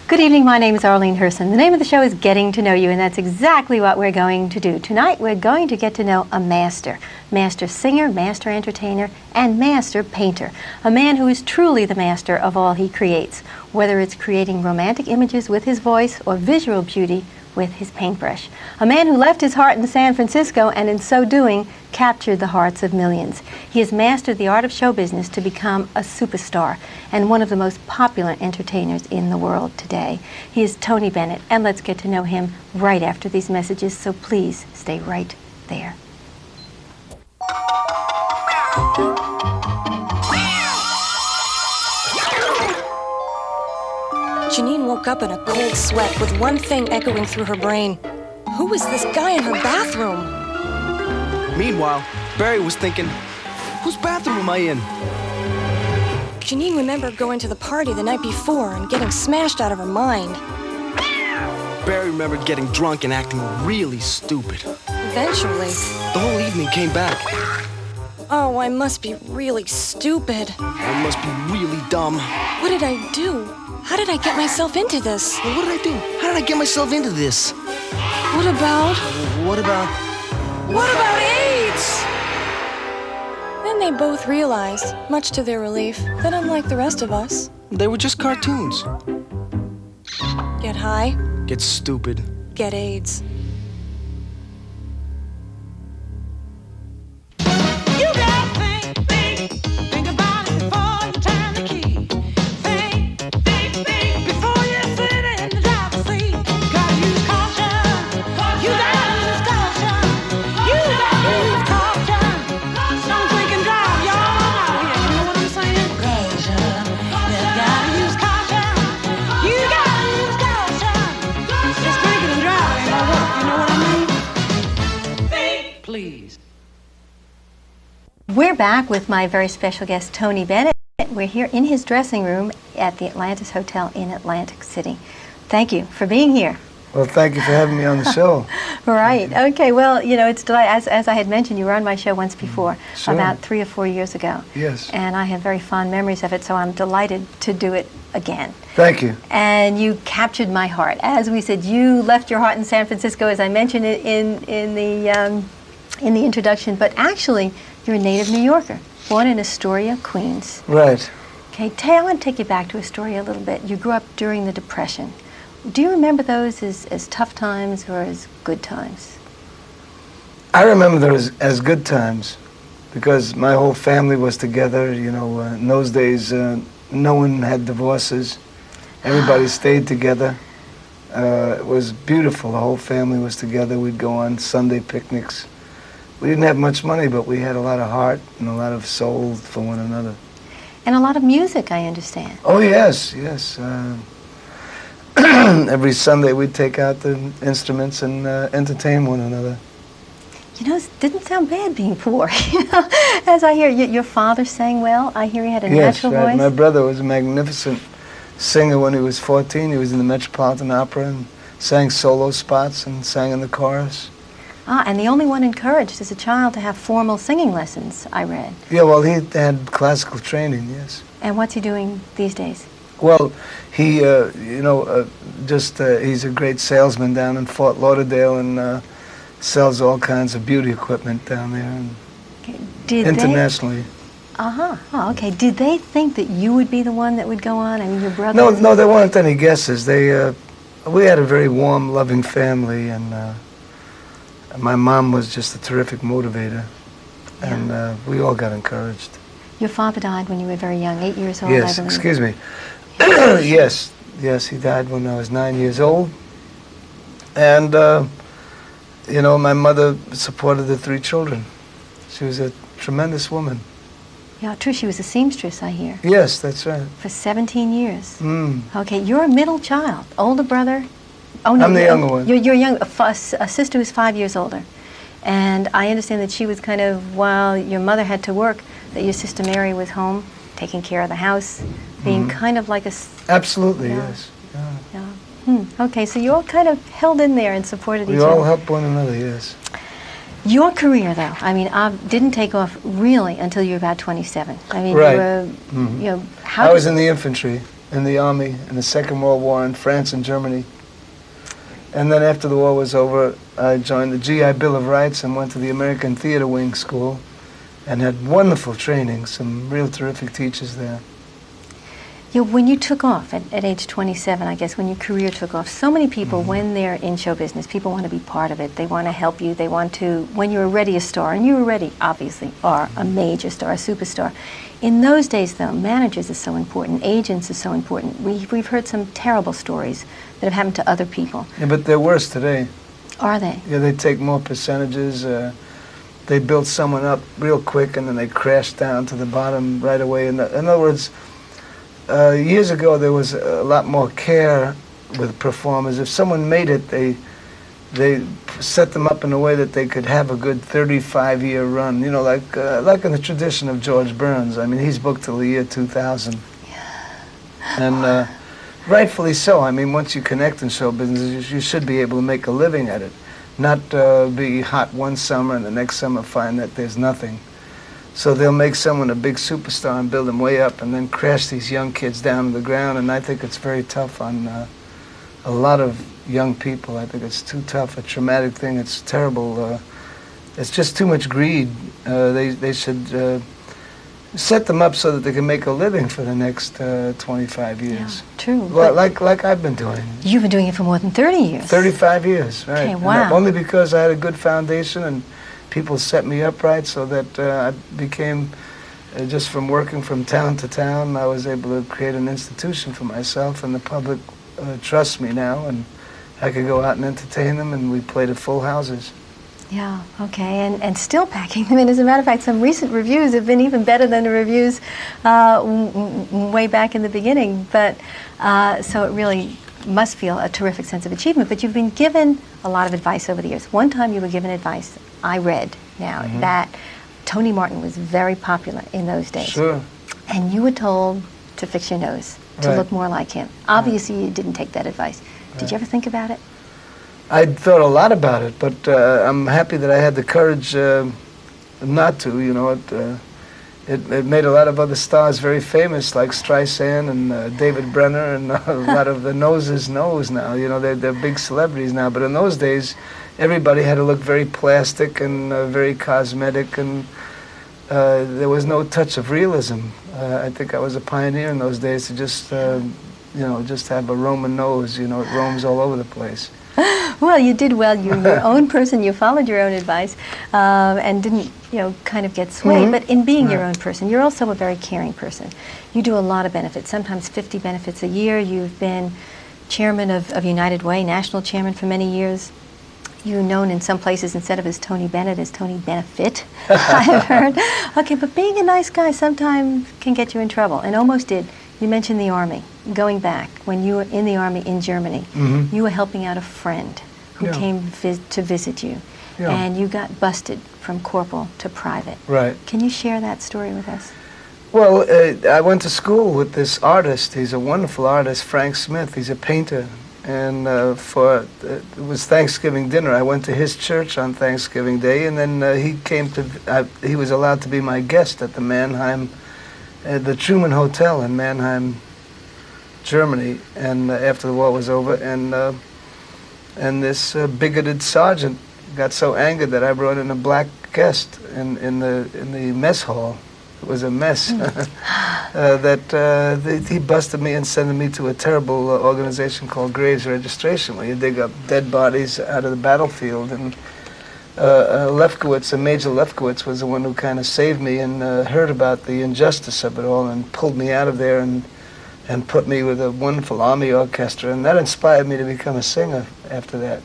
Good evening, my name is Arlene Herson. The name of the show is Getting to Know You, and that's exactly what we're going to do. Tonight we're going to get to know a master singer, master entertainer, and master painter. A man who is truly the master of all he creates, whether it's creating romantic images with his voice or visual beauty with his paintbrush. A man who left his heart in San Francisco and in so doing captured the hearts of millions. He has mastered the art of show business to become a superstar and one of the most popular entertainers in the world today. He is Tony Bennett, and let's get to know him right after these messages, so please stay right there. Janine woke up in a cold sweat with one thing echoing through her brain. Who was this guy in her bathroom? Meanwhile, Barry was thinking, whose bathroom am I in? Janine remembered going to the party the night before and getting smashed out of her mind. Barry remembered getting drunk and acting really stupid. Eventually. The whole evening came back. Oh, I must be really stupid. I must be really dumb. What did I do? How did I get myself into this? Well, what did I do? How did I get myself into this? What about AIDS? Then they both realized, much to their relief, that unlike the rest of us, They were just cartoons. get high, Get stupid. get AIDS. We're back with my very special guest, Tony Bennett. We're here in his dressing room at the Atlantis Hotel in Atlantic City. Thank you for being here. Well, thank you for having me on the show. Right. Okay. Well, you know, it's as I had mentioned, you were on my show once before, Sure. about 3 or 4 years ago. Yes. And I have very fond memories of it, so I'm delighted to do it again. Thank you. And you captured my heart. As we said, you left your heart in San Francisco, as I mentioned it in the introduction. But actually, you're a native New Yorker, born in Astoria, Queens. Right. Okay. I want to take you back to Astoria a little bit. You grew up during the Depression. Do you remember those as tough times or as good times? I remember those as good times because my whole family was together. You know, in those days, no one had divorces. Everybody stayed together. It was beautiful. The whole family was together. We'd go on Sunday picnics. We didn't have much money, but we had a lot of heart and a lot of soul for one another. And a lot of music, I understand. Oh, yes, yes. Every Sunday we'd take out the instruments and entertain one another. You know, it didn't sound bad being poor. You know, as I hear, your father sang well. I hear he had a natural right. voice. My brother was a magnificent singer when he was 14. He was in the Metropolitan Opera and sang solo spots and sang in the chorus. Ah, and the only one encouraged as a child to have formal singing lessons, I read. Yeah, well, he had classical training, yes. And what's he doing these days? Well, he, he's a great salesman down in Fort Lauderdale and sells all kinds of beauty equipment down there and internationally. Uh-huh. Oh, okay. Did they think that you would be the one that would go on? I mean, your brother... No, there weren't any guesses. We had a very warm, loving family, and my mom was just a terrific motivator, and we all got encouraged. Your father died when you were very young, 8 years old, Yes, I believe. excuse me. Yes, he died when I was 9 years old. And, my mother supported the 3 children. She was a tremendous woman. Yeah, true. She was a seamstress, I hear. Yes, that's right. For 17 years. Mm. Okay, you're a middle child. Older brother, Oh, no. I'm the younger one. You're young. A sister who's 5 years older. And I understand that she was kind of, while your mother had to work, that your sister Mary was home, taking care of the house, being kind of like a... Absolutely, Yeah. yes. Yeah. Yeah. Okay, so you all kind of held in there and supported each We all other. help one another, yes. Your career, though, I mean, didn't take off really until you were about 27. I mean, Right. you were, you know, how I was in the infantry, in the army, in the Second World War in France and Germany. And then after the war was over, I joined the GI Bill of Rights and went to the American Theater Wing School and had wonderful training, some real terrific teachers there. You know, when you took off at age 27, I guess, when your career took off, so many people, when they're in show business, people want to be part of it. They want to help you. They want to, when you're already a star, and you already, obviously, are a major star, a superstar. In those days, though, managers are so important. Agents are so important. We've heard some terrible stories that have happened to other people. Yeah, but they're worse today. Are they? Yeah, they take more percentages. They build someone up real quick and then they crash down to the bottom right away. In other words, years ago there was a lot more care with performers. If someone made it, they set them up in a way that they could have a good 35-year run. You know, like in the tradition of George Burns. I mean, he's booked till the year 2000. And rightfully so. I mean, once you connect in show business, you should be able to make a living at it. Not be hot one summer and the next summer find that there's nothing. So they'll make someone a big superstar and build them way up and then crash these young kids down to the ground. And I think it's very tough on a lot of young people. I think it's too tough, a traumatic thing. It's terrible. It's just too much greed. They should set them up so that they can make a living for the next 25 years. Yeah, true. Like I've been doing. You've been doing it for more than 30 years. 35 years, right. Okay, And wow. only because I had a good foundation and people set me up right so that I became, just from working from town to town, I was able to create an institution for myself, and the public trusts me now, and I could go out and entertain them, and we played at full houses. Yeah, okay, and still packing them in. As a matter of fact, some recent reviews have been even better than the reviews way back in the beginning. But so it really must feel a terrific sense of achievement. But you've been given a lot of advice over the years. One time you were given advice, I read now, that Tony Martin was very popular in those days. Sure. And you were told to fix your nose, to Right. look more like him. Obviously, you didn't take that advice. Did you ever think about it? I thought a lot about it, but I'm happy that I had the courage not to. You know, it made a lot of other stars very famous, like Streisand and David Brenner, and a lot of the noses knows now. You know, they're big celebrities now. But in those days, everybody had to look very plastic and very cosmetic, and there was no touch of realism. I think I was a pioneer in those days to just, just have a Roman nose. You know, it roams all over the place. Well, you did well. You're your own person. You followed your own advice and didn't, kind of get swayed. But in being your own person, you're also a very caring person. You do a lot of benefits, sometimes 50 benefits a year. You've been chairman of United Way, national chairman for many years. You're known in some places, instead of as Tony Bennett, as Tony Benefit, I have heard. Okay, but being a nice guy sometimes can get you in trouble, and almost did. You mentioned the Army. Going back, when you were in the Army in Germany, you were helping out a friend who came to visit you, and you got busted from corporal to private. Right. Can you share that story with us? Well, I went to school with this artist. He's a wonderful artist, Frank Smith. He's a painter. And it was Thanksgiving dinner. I went to his church on Thanksgiving Day, and then he was allowed to be my guest at the Mannheim, the Truman Hotel in Mannheim, Germany. And after the war was over, and this bigoted sergeant got so angered that I brought in a black guest in the mess hall. It was a mess. He busted me and sent me to a terrible organization called Graves Registration, where you dig up dead bodies out of the battlefield. And Lefkowitz, Major Lefkowitz, was the one who kind of saved me and heard about the injustice of it all and pulled me out of there and put me with a wonderful army orchestra. And that inspired me to become a singer after that.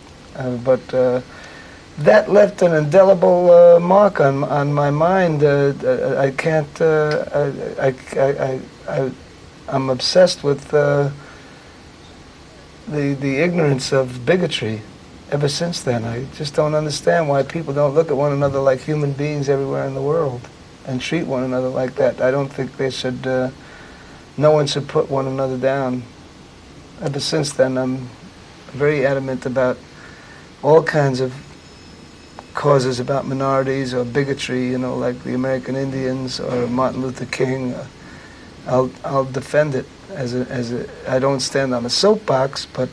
That left an indelible mark on my mind. I can't. I'm obsessed with the ignorance of bigotry ever since then. I just don't understand why people don't look at one another like human beings everywhere in the world and treat one another like that. I don't think they should, no one should put one another down. Ever since then, I'm very adamant about all kinds of causes about minorities or bigotry, you know, like the American Indians or Martin Luther King. I'll defend it I don't stand on a soapbox, but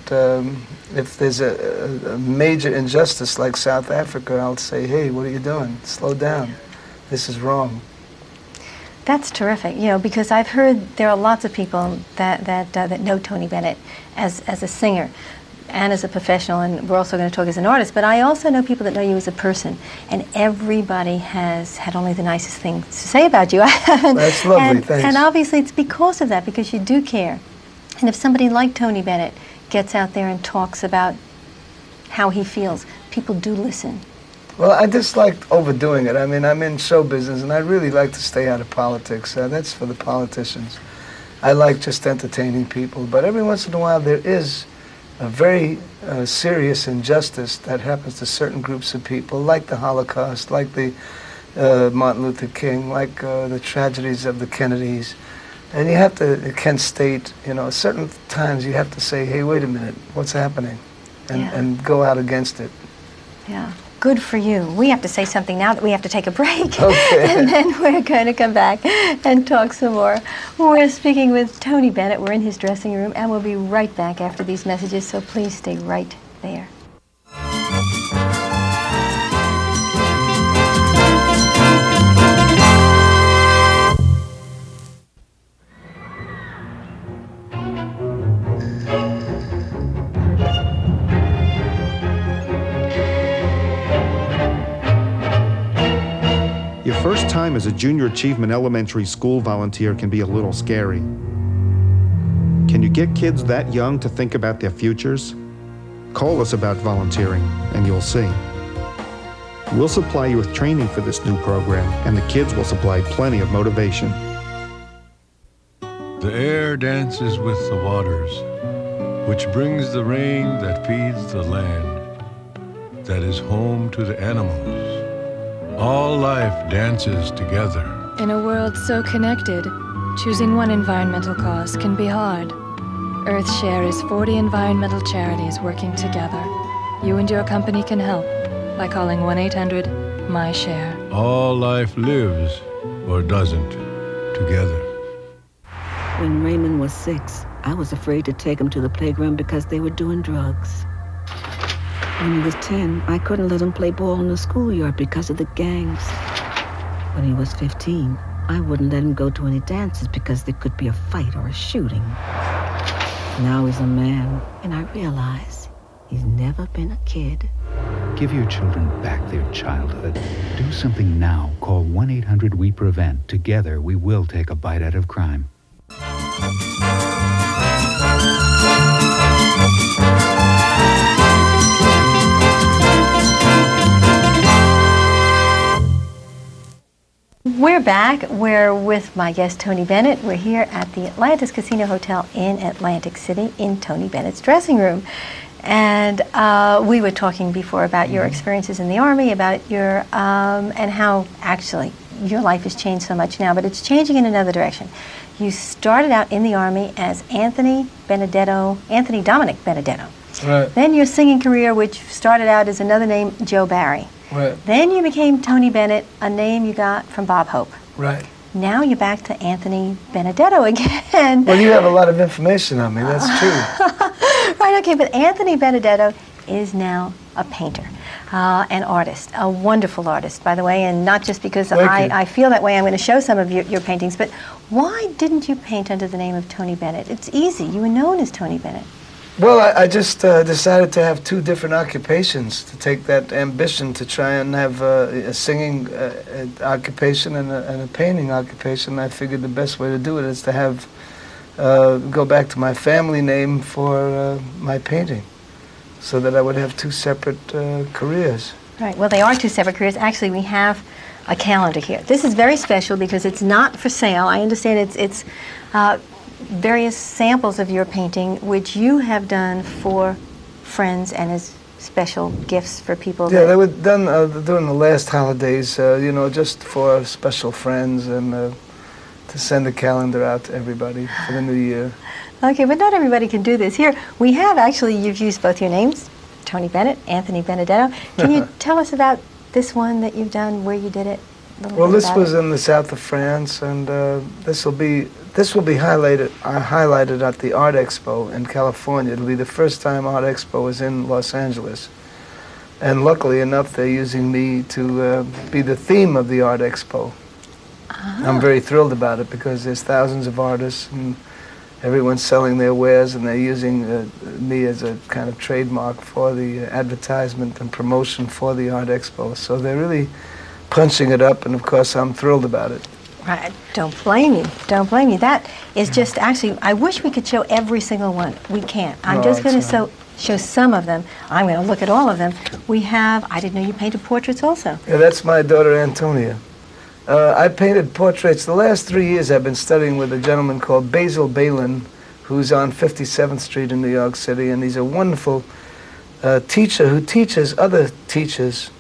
if there's a major injustice like South Africa, I'll say, hey, what are you doing? Slow down. This is wrong. That's terrific, you know, because I've heard there are lots of people that know Tony Bennett as a singer and as a professional, and we're also going to talk as an artist, but I also know people that know you as a person, and everybody has had only the nicest things to say about you. That's lovely, thanks. And obviously it's because of that, because you do care. And if somebody like Tony Bennett gets out there and talks about how he feels, people do listen. Well, I dislike overdoing it. I mean, I'm in show business, and I really like to stay out of politics. That's for the politicians. I like just entertaining people, but every once in a while there is a very serious injustice that happens to certain groups of people, like the Holocaust, like the Martin Luther King, like the tragedies of the Kennedys. And you have to, Kent State, you know, certain times you have to say, hey, wait a minute, what's happening? And go out against it. Yeah. Good for you. We have to say something now that we have to take a break. Okay. And then we're going to come back and talk some more. We're speaking with Tony Bennett. We're in his dressing room, and we'll be right back after these messages, so please stay right there. Your first time as a Junior Achievement Elementary School volunteer can be a little scary. Can you get kids that young to think about their futures? Call us about volunteering, and you'll see. We'll supply you with training for this new program, and the kids will supply plenty of motivation. The air dances with the waters, which brings the rain that feeds the land, that is home to the animals. All life dances together. In a world so connected, choosing one environmental cause can be hard. EarthShare is 40 environmental charities working together. You and your company can help by calling 1-800-MY-SHARE. All life lives, or doesn't, together. When Raymond was 6, I was afraid to take him to the playground because they were doing drugs. When he was 10, I couldn't let him play ball in the schoolyard because of the gangs. When he was 15, I wouldn't let him go to any dances because there could be a fight or a shooting. Now he's a man, and I realize he's never been a kid. Give your children back their childhood. Do something now. Call 1-800-WE-PREVENT. Together, we will take a bite out of crime. We're back. We're with my guest, Tony Bennett. We're here at the Atlantis Casino Hotel in Atlantic City in Tony Bennett's dressing room. And we were talking before about your experiences in the Army, about your, and how actually your life has changed so much now, but it's changing in another direction. You started out in the Army as Anthony Dominic Benedetto. Right. Then your singing career, which started out as another name, Joe Barry. Right. Then you became Tony Bennett, a name you got from Bob Hope. Right. Now you're back to Anthony Benedetto again. Well, you have a lot of information on me. That's true. Right, okay, but Anthony Benedetto is now a painter, an artist, a wonderful artist, by the way, and not just because I feel that way. I'm going to show some of your paintings, but why didn't you paint under the name of Tony Bennett? It's easy. You were known as Tony Bennett. Well, I just decided to have two different occupations, to take that ambition to try and have a singing occupation and a painting occupation. I figured the best way to do it is to have go back to my family name for my painting, so that I would have two separate careers. Right, well, they are two separate careers. Actually, we have a calendar here. This is very special because it's not for sale. I understand it's various samples of your painting, which you have done for friends and as special gifts for people. Yeah, they were done during the last holidays, you know, just for special friends and to send a calendar out to everybody for the new year. Okay, but not everybody can do this. Here, we have actually, you've used both your names, Tony Bennett, Anthony Benedetto. Can you tell us about this one that you've done, where you did it? Well, this was in the south of France, and this will be highlighted at the Art Expo in California. It'll be the first time Art Expo is in Los Angeles. And luckily enough, they're using me to be the theme of the Art Expo. I'm very thrilled about it because there's thousands of artists and everyone's selling their wares, and they're using me as a kind of trademark for the advertisement and promotion for the Art Expo. So they're really punching it up, and of course I'm thrilled about it. Right. Don't blame you. Don't blame you. That is just actually, I wish we could show every single one. We can't. I'm just going to show some of them. I'm going to look at all of them. We have, I didn't know you painted portraits also. Yeah, that's my daughter Antonia. I painted portraits. The last 3 years I've been studying with a gentleman called Basil Balin, who's on 57th Street in New York City, and he's a wonderful teacher who teaches other teachers.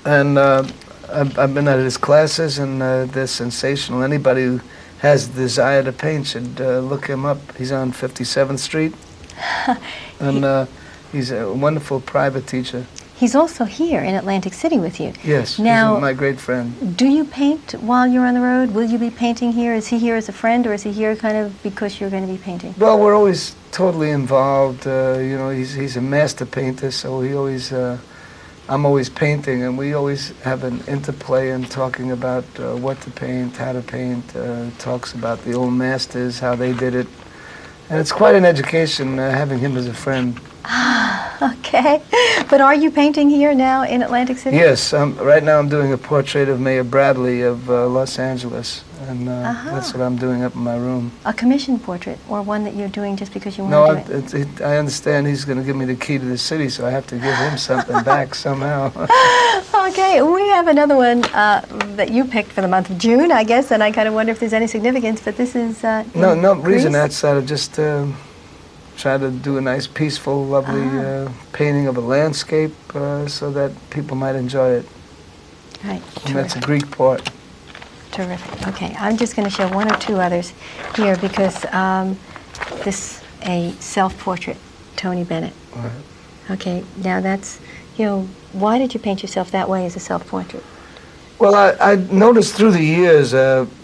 And I've been at his classes, and they're sensational. Anybody who has the desire to paint should look him up. He's on 57th Street, and he's a wonderful private teacher. He's also here in Atlantic City with you. Yes, now, he's my great friend. Do you paint while you're on the road? Will you be painting here? Is he here as a friend, or is he here kind of because you're going to be painting? Well, we're always totally involved. You know, he's a master painter, so he always... I'm always painting, and we always have an interplay in talking about what to paint, how to paint, talks about the old masters, how they did it. And it's quite an education having him as a friend. Okay. But are you painting here now in Atlantic City? Yes. Right now I'm doing a portrait of Mayor Bradley of Los Angeles, and that's what I'm doing up in my room. A commissioned portrait, or one that you're doing just because you want to do it? I understand he's going to give me the key to the city, so I have to give him something back somehow. Okay, we have another one that you picked for the month of June, I guess, and I kind of wonder if there's any significance, but this is no reason outside of just try to do a nice, peaceful, lovely painting of a landscape so that people might enjoy it. Right. And that's a Greek part. Terrific. Okay, I'm just going to show one or two others here because this a self-portrait, Tony Bennett. Right. Okay, now that's, you know, why did you paint yourself that way as a self-portrait? Well, I noticed through the years,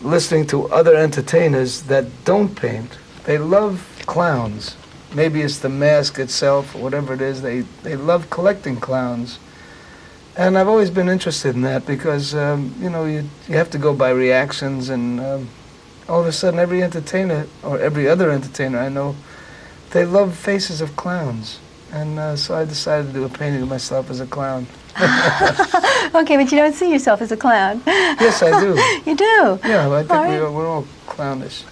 listening to other entertainers that don't paint, they love clowns. Maybe it's the mask itself or whatever it is. They love collecting clowns. And I've always been interested in that because, you know, you have to go by reactions, and all of a sudden every entertainer, or every other entertainer I know, they love faces of clowns. And so I decided to do a painting of myself as a clown. Okay, but you don't see yourself as a clown. Yes, I do. You do? Yeah, I think we're all clownish.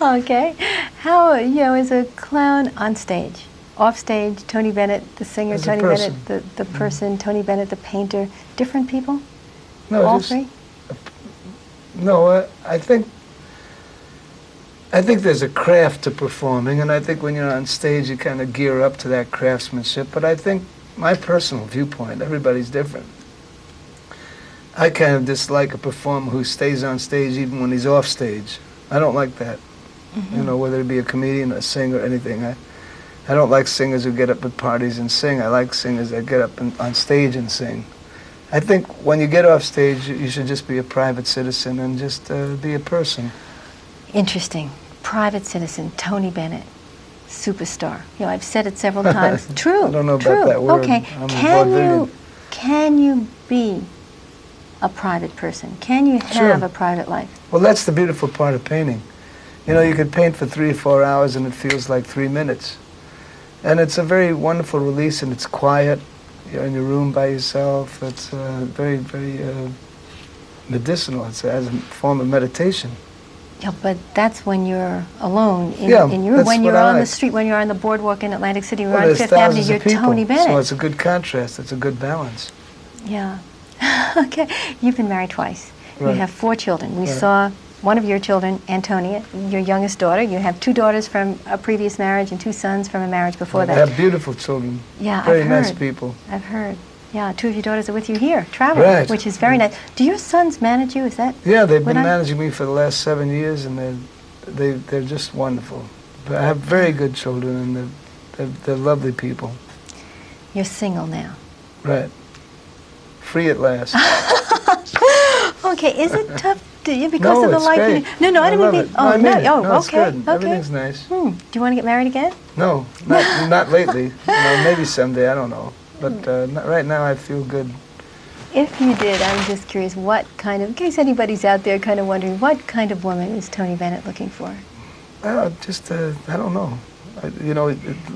Okay. How, you know, is a clown on stage? Off stage, Tony Bennett, the singer, As a Tony person. Bennett, the person, Tony Bennett, the painter. Different people? No, all just, three? No, I think there's a craft to performing, and I think when you're on stage, you kind of gear up to that craftsmanship. But I think my personal viewpoint, everybody's different. I kind of dislike a performer who stays on stage even when he's off stage. I don't like that. Mm-hmm. You know, whether it be a comedian, a singer, anything. I don't like singers who get up at parties and sing. I like singers that get up on stage and sing. I think when you get off stage, you should just be a private citizen and just be a person. Interesting. Private citizen, Tony Bennett, superstar. You know, I've said it several times. True. I don't know about that word. Okay. Can you be a private person? Can you have a private life? Well, that's the beautiful part of painting. You know, you could paint for 3 or 4 hours and it feels like 3 minutes. And it's a very wonderful release, and it's quiet. You're in your room by yourself. It's very, very medicinal. It's as a form of meditation. Yeah, but that's when you're alone in your room. That's when you're what I on the like. street, when you're on the boardwalk in Atlantic City, or Well, on there's Fifth Avenue, thousands you're of people, Tony Bennett. so it's a good contrast. It's a good balance. Yeah. Okay. You've been married twice. You Right. have 4 children. We Right. saw one of your children, Antonia, your youngest daughter. You have 2 daughters from a previous marriage and 2 sons from a marriage before They that. have beautiful children. Yeah, Very I've heard. nice people. I've heard. Yeah, 2 of your daughters are with you here, traveling, Right. which is very nice. Do your sons manage you? Is that? Yeah, they've what been I- managing me for the last 7 years, and they're just wonderful. But I have very good children, and they're lovely people. You're single now. Right. Free at last. Okay, is it tough to you because No, of the it's life great. you No, I didn't love mean. it. Oh, I mean it. Oh, No, it's okay. good. Okay. Everything's nice. Do you want to get married again? No, not lately. Maybe someday. I don't know. But right now, I feel good. If you did, I'm just curious, what kind of, in case anybody's out there kind of wondering, what kind of woman is Tony Bennett looking for? Just I don't know.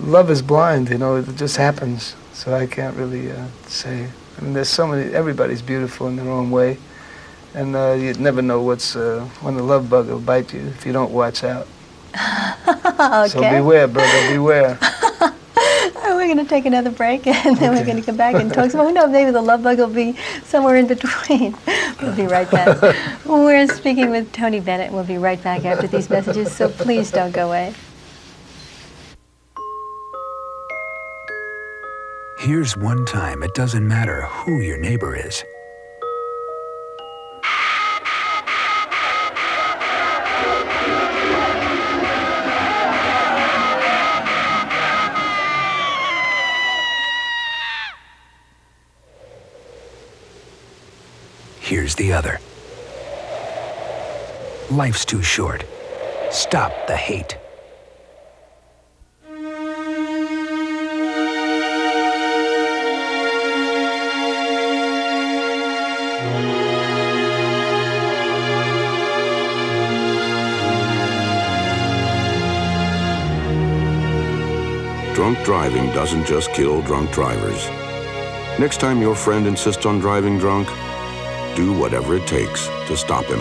Love is blind. It just happens. So I can't really say. I mean, there's so many. Everybody's beautiful in their own way, and you never know when the love bug will bite you if you don't watch out. Okay. So beware, brother, beware. We're going to take another break, and then we're going to come back and talk some more. Who knows, maybe the love bug will be somewhere in between. We'll be right back. We're speaking with Tony Bennett. We'll be right back after these messages, so please don't go away. Here's one time it doesn't matter who your neighbor is. Here's the other. Life's too short. Stop the hate. Drunk driving doesn't just kill drunk drivers. Next time your friend insists on driving drunk, do whatever it takes to stop him.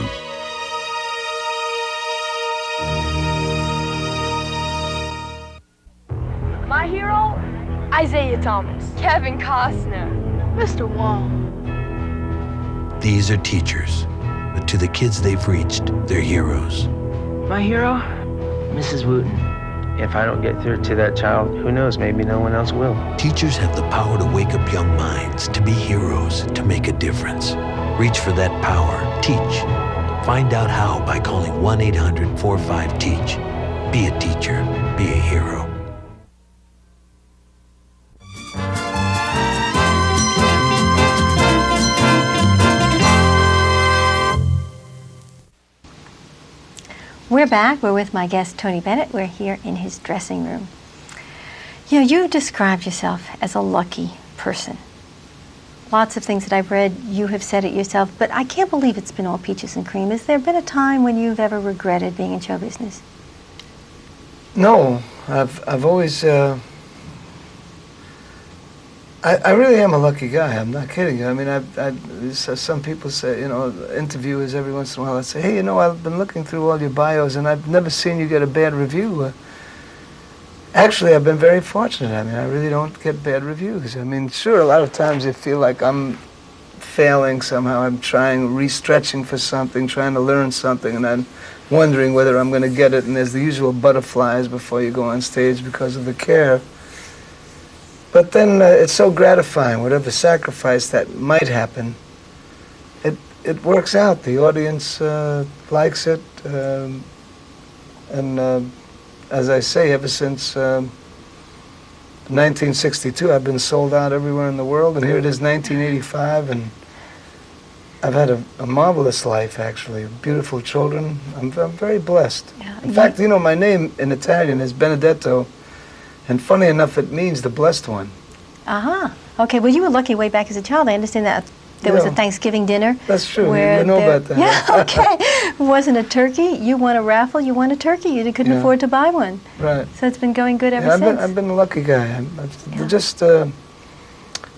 My hero? Isaiah Thomas. Kevin Costner. Mr. Wong. These are teachers, but to the kids they've reached, they're heroes. My hero? Mrs. Wooten. If I don't get through to that child, who knows, maybe no one else will. Teachers have the power to wake up young minds, to be heroes, to make a difference. Reach for that power. Teach. Find out how by calling 1-800-45-TEACH. Be a teacher. Be a hero. We're back. We're with my guest, Tony Bennett. We're here in his dressing room. You described yourself as a lucky person. Lots of things that I've read, you have said it yourself, but I can't believe it's been all peaches and cream. Has there been a time when you've ever regretted being in show business? No, I've always. I really am a lucky guy. I'm not kidding you. I mean, some people say, interviewers every once in a while, I say, hey, I've been looking through all your bios and I've never seen you get a bad review. Actually, I've been very fortunate. I mean, I really don't get bad reviews. I mean, sure, a lot of times you feel like I'm failing somehow. I'm restretching for something, trying to learn something, and I'm wondering whether I'm going to get it. And there's the usual butterflies before you go on stage because of the care. But then it's so gratifying, whatever sacrifice that might happen, it works out. The audience likes it. And as I say, ever since 1962, I've been sold out everywhere in the world. And here it is, 1985, and I've had a marvelous life, actually. Beautiful children. I'm very blessed. Yeah, in fact, my name in Italian is Benedetto. And funny enough, it means the blessed one. Okay, well, you were lucky way back as a child. I understand that there was a Thanksgiving dinner. That's true. Where you know about that. Yeah, okay. It wasn't a turkey. You won a raffle. You won a turkey. You couldn't afford to buy one. Right. So it's been going good ever since. I've been a lucky guy. I'm just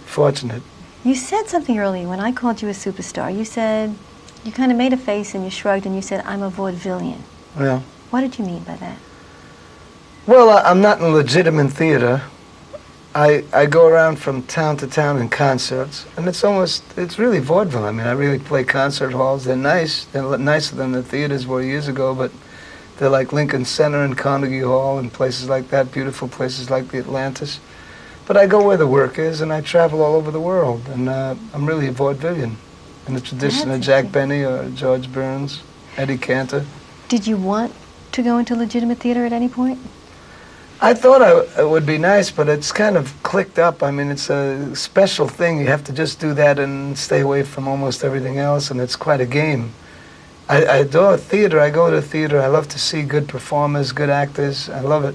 fortunate. You said something earlier when I called you a superstar. You said, you kind of made a face and you shrugged and you said, I'm a vaudevillian. Yeah. What did you mean by that? Well, I'm not in legitimate theater. I go around from town to town in concerts, and it's really vaudeville. I mean, I really play concert halls. They're nice. They're nicer than the theaters were years ago, but they're like Lincoln Center and Carnegie Hall and places like that, beautiful places like the Atlantis. But I go where the work is, and I travel all over the world, and I'm really a vaudevillian in the tradition of Jack Benny or George Burns, Eddie Cantor. Did you want to go into legitimate theater at any point? I thought it would be nice, but it's kind of clicked up. I mean, it's a special thing. You have to just do that and stay away from almost everything else, and it's quite a game. I adore theater. I go to theater. I love to see good performers, good actors. I love it.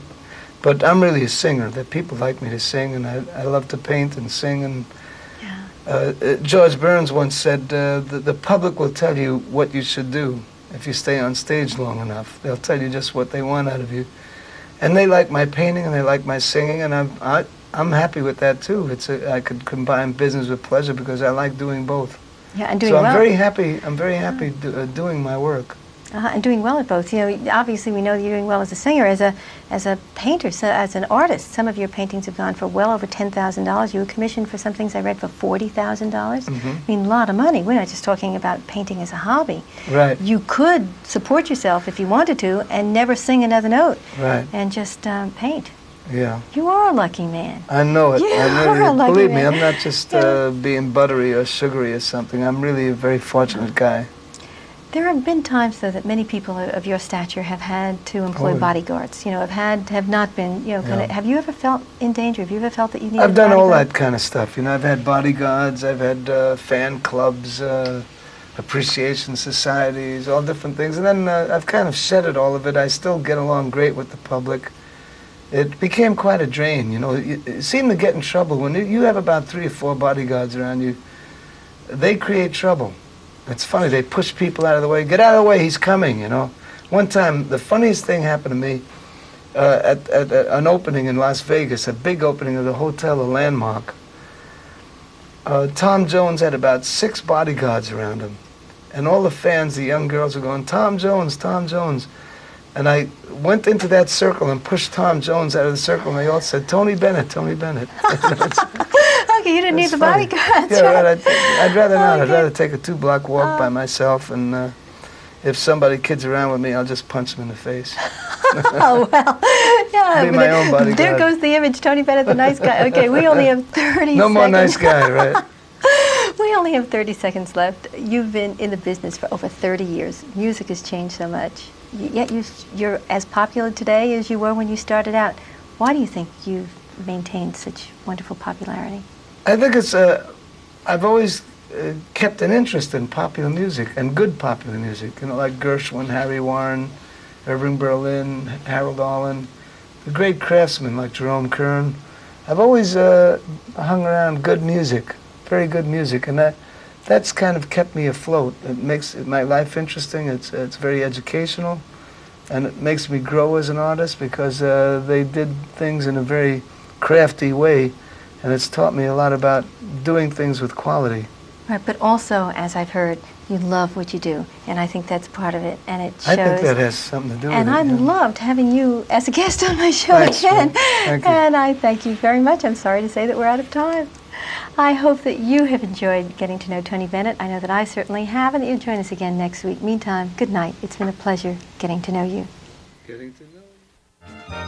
But I'm really a singer. That people like me to sing, and I love to paint and sing. And George Burns once said, the public will tell you what you should do if you stay on stage long enough. They'll tell you just what they want out of you. And they like my painting and they like my singing, and I'm happy with that too. I could combine business with pleasure because I like doing both. Yeah, and doing well. So I'm very happy doing my work. And doing well at both. You know, obviously we know you're doing well as a singer, as a painter, so as an artist. Some of your paintings have gone for well over $10,000. You were commissioned for some things I read for $40,000. Mm-hmm. I mean, a lot of money. We're not just talking about painting as a hobby. Right. You could support yourself if you wanted to and never sing another note. Right. And just paint. Yeah. You are a lucky man. I know it. You I are a lucky believe me, man. I'm not just being buttery or sugary or something. I'm really a very fortunate guy. There have been times, though, that many people of your stature have had to employ bodyguards. You know, have not been, you know, have you ever felt in danger? Have you ever felt that you needed I've done all that kind of stuff. You know, I've had bodyguards, I've had fan clubs, appreciation societies, all different things. And then I've kind of shedded all of it. I still get along great with the public. It became quite a drain, you know. You seem to get in trouble. When you have about 3 or 4 bodyguards around you, they create trouble. It's funny, they push people out of the way. Get out of the way, he's coming, you know. One time, the funniest thing happened to me at an opening in Las Vegas, a big opening of the Hotel, a Landmark. Tom Jones had about 6 bodyguards around him. And all the fans, the young girls were going, Tom Jones, Tom Jones. And I went into that circle and pushed Tom Jones out of the circle, and they all said, Tony Bennett, Tony Bennett. Okay, you didn't need the bodyguards. Yeah, right. I'd rather not. I'd rather take a 2-block walk by myself, and if somebody kids around with me, I'll just punch them in the face. Oh, well, yeah. Be my own bodyguard. There goes the image, Tony Bennett, the nice guy. Okay, we only have 30 seconds. No more nice guy, right? We only have 30 seconds left. You've been in the business for over 30 years. Music has changed so much. Yet you're as popular today as you were when you started out. Why do you think you've maintained such wonderful popularity? I think it's, I've always kept an interest in popular music, and good popular music. You know, like Gershwin, Harry Warren, Irving Berlin, Harold Arlen, the great craftsmen like Jerome Kern. I've always hung around good music, very good music, and that's kind of kept me afloat. It makes my life interesting. It's very educational, and it makes me grow as an artist because they did things in a very crafty way, and it's taught me a lot about doing things with quality. Right, but also, as I've heard, you love what you do, and I think that's part of it, and it shows. I think that has something to do with it. And I loved having you as a guest on my show again. Thank you. And I thank you very much. I'm sorry to say that we're out of time. I hope that you have enjoyed getting to know Tony Bennett. I know that I certainly have, and that you'll join us again next week. Meantime, good night. It's been a pleasure getting to know you. Getting to know you.